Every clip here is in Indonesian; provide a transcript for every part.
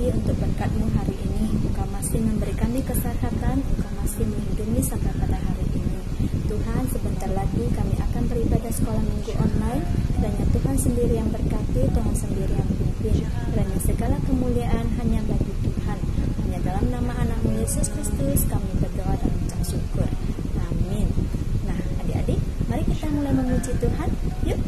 kasih untuk berkat-Mu hari ini. Engkau masih memberi kami kesehatan, Engkau masih melindungi sampai pada hari ini. Tuhan, sebentar lagi kami akan beribadah sekolah minggu online. Kiranya Tuhan sendiri yang berkati, Tuhan sendiri yang pimpin. Kiranya segala kemuliaan hanya bagi Tuhan. Hanya dalam nama anak-Mu Yesus Kristus kami berdoa dan mengucap syukur. Amin. Nah, adik-adik, mari kita mulai memuji Tuhan. Yuk.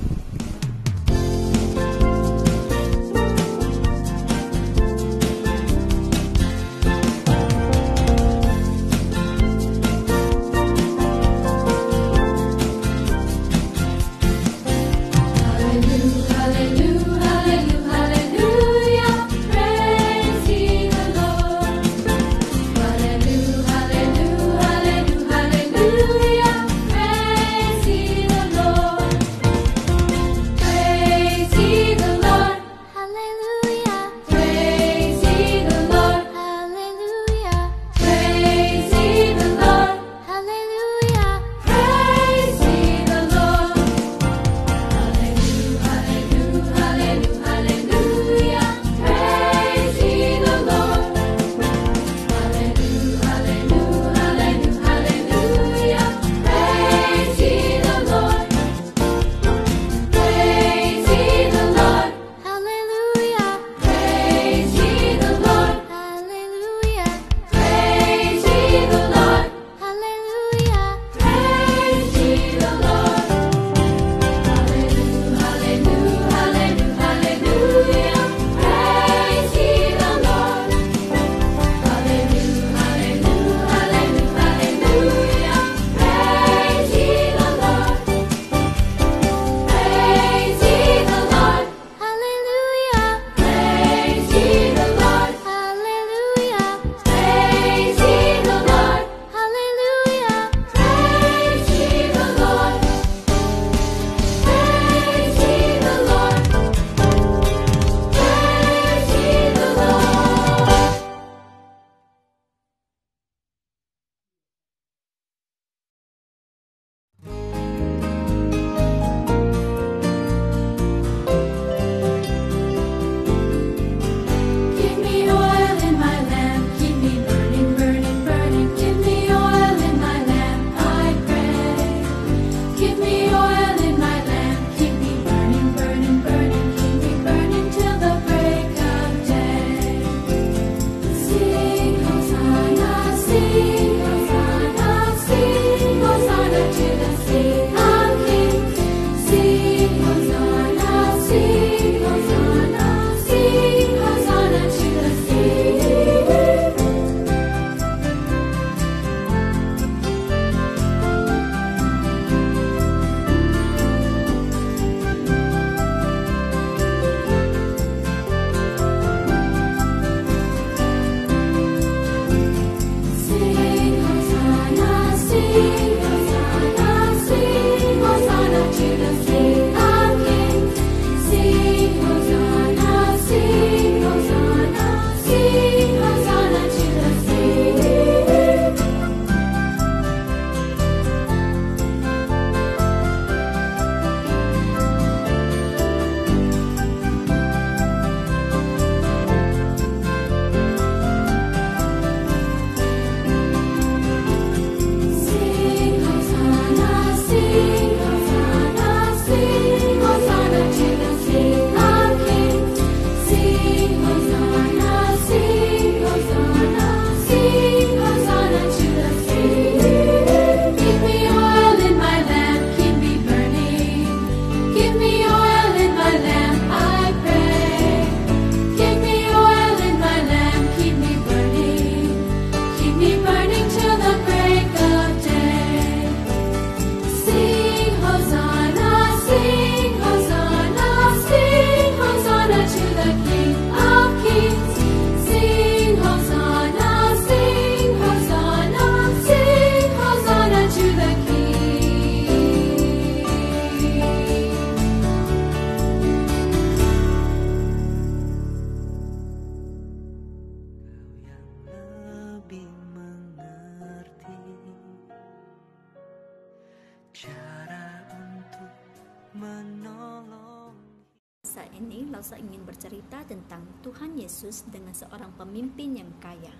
Lausa ingin bercerita tentang Tuhan Yesus dengan seorang pemimpin yang kaya.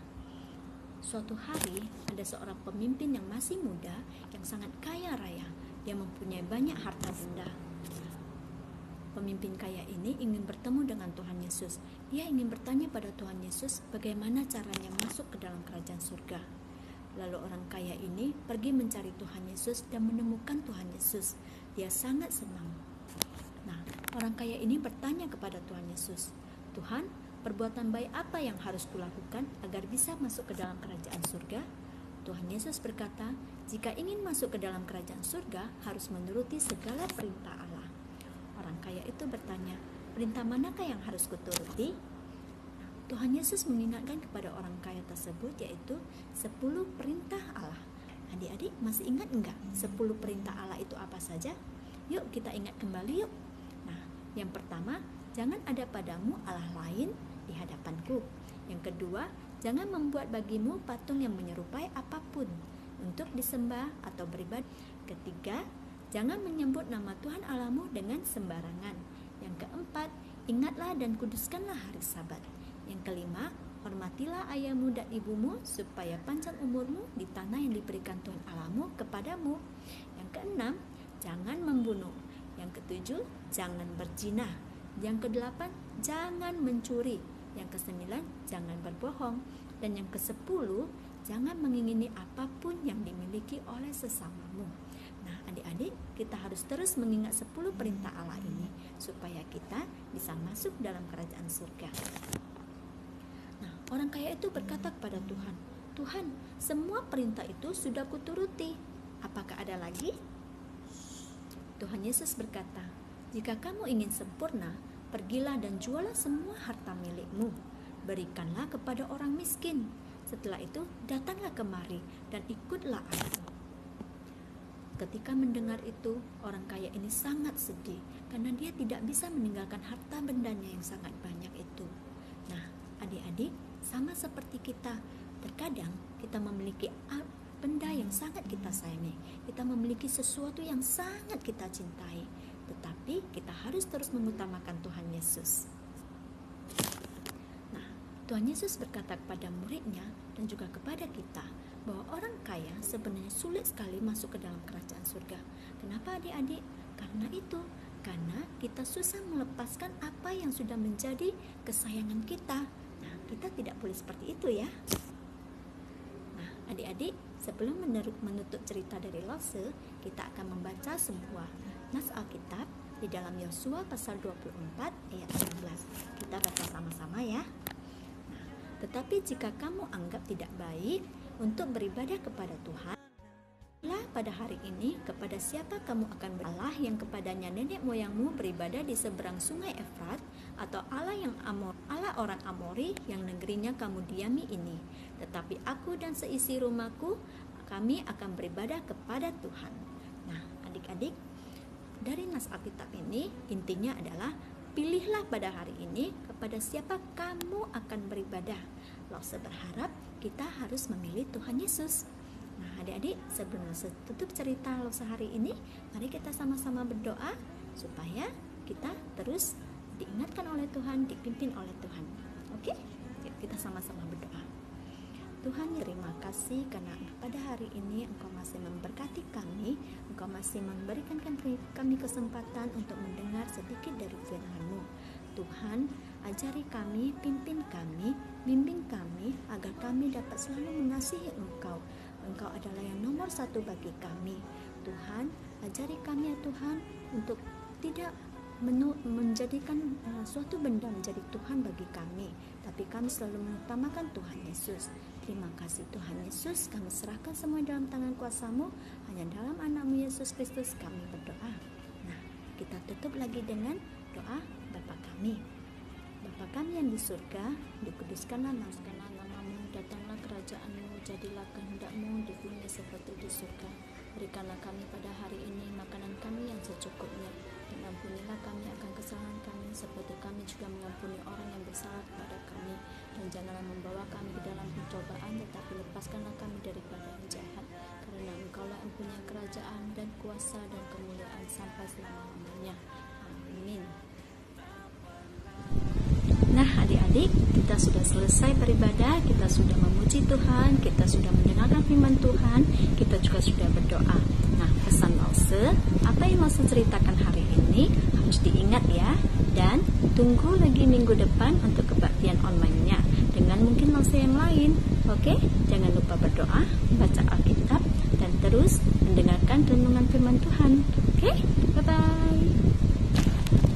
Suatu hari, ada seorang pemimpin yang masih muda, yang sangat kaya raya. Dia mempunyai banyak harta benda. Pemimpin kaya ini ingin bertemu dengan Tuhan Yesus. Dia ingin bertanya pada Tuhan Yesus bagaimana caranya masuk ke dalam kerajaan surga. Lalu orang kaya ini pergi mencari Tuhan Yesus dan menemukan Tuhan Yesus. Dia sangat senang. Nah, orang kaya ini bertanya kepada Tuhan Yesus, "Tuhan, perbuatan baik apa yang harus kulakukan agar bisa masuk ke dalam kerajaan surga?" Tuhan Yesus berkata, "Jika ingin masuk ke dalam kerajaan surga, harus menuruti segala perintah Allah." Orang kaya itu bertanya, "Perintah manakah yang harus kuturuti?" Tuhan Yesus mengingatkan kepada orang kaya tersebut, yaitu 10 perintah Allah. Adik-adik masih ingat enggak 10 perintah Allah itu apa saja? Yuk kita ingat kembali yuk. Nah, yang pertama, jangan ada padamu Allah lain di hadapanku. Yang kedua, jangan membuat bagimu patung yang menyerupai apapun untuk disembah atau beribadah. Ketiga, jangan menyebut nama Tuhan Allahmu dengan sembarangan. Yang keempat, ingatlah dan kuduskanlah hari Sabat. Yang kelima, hormatilah ayahmu dan ibumu supaya panjang umurmu di tanah yang diberikan Tuhan Allahmu kepadamu. Yang keenam, jangan membunuh. Yang ketujuh, jangan berzina. Yang kedelapan, jangan mencuri. Yang kesembilan, jangan berbohong. Dan yang kesepuluh, jangan mengingini apapun yang dimiliki oleh sesamamu. Nah, adik-adik, kita harus terus mengingat 10 perintah Allah ini supaya kita bisa masuk dalam kerajaan surga. Nah, orang kaya itu berkata kepada Tuhan, "Tuhan, semua perintah itu sudah kuturuti. Apakah ada lagi?" Tuhan Yesus berkata, "Jika kamu ingin sempurna, pergilah dan jualah semua harta milikmu. Berikanlah kepada orang miskin. Setelah itu, datanglah kemari dan ikutlah aku." Ketika mendengar itu, orang kaya ini sangat sedih karena dia tidak bisa meninggalkan harta bendanya yang sangat banyak itu. Nah, adik-adik, sama seperti kita, terkadang kita memiliki benda yang sangat kita sayangi. Kita memiliki sesuatu yang sangat kita cintai, tetapi kita harus terus mengutamakan Tuhan Yesus. Nah, Tuhan Yesus berkata kepada muridnya dan juga kepada kita bahwa orang kaya sebenarnya sulit sekali masuk ke dalam kerajaan surga. Kenapa adik-adik? Karena kita susah melepaskan apa yang sudah menjadi kesayangan kita. Nah, kita tidak boleh seperti itu ya. Nah, adik-adik, sebelum menutup cerita dari Lause, kita akan membaca sebuah nas Alkitab di dalam Yosua pasal 24 ayat 16. Kita baca sama-sama ya. Nah, tetapi jika kamu anggap tidak baik untuk beribadah kepada Tuhan, pada hari ini kepada siapa kamu akan beribadah? Allah yang kepadanya nenek moyangmu beribadah di seberang sungai Efrat, atau Allah Allah orang Amori yang negerinya kamu diami ini? Tetapi aku dan seisi rumahku, kami akan beribadah kepada Tuhan. Nah, adik-adik, dari nas Alkitab ini intinya adalah pilihlah pada hari ini kepada siapa kamu akan beribadah. Lause berharap kita harus memilih Tuhan Yesus. Nah, adik-adik, sebelum tutup cerita Lause hari ini, mari kita sama-sama berdoa supaya kita terus diingatkan oleh Tuhan, dipimpin oleh Tuhan. Oke? Yuk kita sama-sama berdoa. Tuhan, terima kasih karena pada hari ini Engkau masih memberkati kami, Engkau masih memberikan kami kesempatan untuk mendengar sedikit dari firman-Mu. Tuhan, ajari kami, pimpin kami, bimbing kami agar kami dapat selalu mengasihi Engkau. Engkau adalah yang nomor 1 bagi kami. Tuhan, ajari kami ya Tuhan untuk tidak menjadikan suatu benda menjadi Tuhan bagi kami, tapi kami selalu mengutamakan Tuhan Yesus. Terima kasih Tuhan Yesus, kami serahkan semua dalam tangan kuasa-Mu. Hanya dalam anak-Mu Yesus Kristus kami berdoa. Nah, kita tutup lagi dengan doa Bapa kami. Bapa kami yang di surga, dikuduskanlah nama-Mu, datanglah kerajaan-Mu, jadilah kehendak-Mu di bumi seperti di surga. Berikanlah kami pada hari ini makanan kami yang secukupnya, dan ampunilah kami akan kesalahan kami seperti kami juga mengampuni orang yang bersalah kepada kami, dan janganlah membawa kami ke dalam pencobaan, tetapi lepaskanlah kami daripada yang jahat, karena Engkaulah yang punya kerajaan dan kuasa dan kemuliaan sampai selama-lamanya. Amin. adik-adik, kita sudah selesai beribadah, kita sudah memuji Tuhan, kita sudah mendengarkan firman Tuhan, kita juga sudah berdoa. Nah, pesan Lause, apa yang Lause ceritakan hari ini harus diingat ya. Dan tunggu lagi minggu depan untuk kebaktian online-nya dengan mungkin Lause yang lain. Oke, jangan lupa berdoa, baca Alkitab, dan terus mendengarkan renungan firman Tuhan. Oke, bye-bye.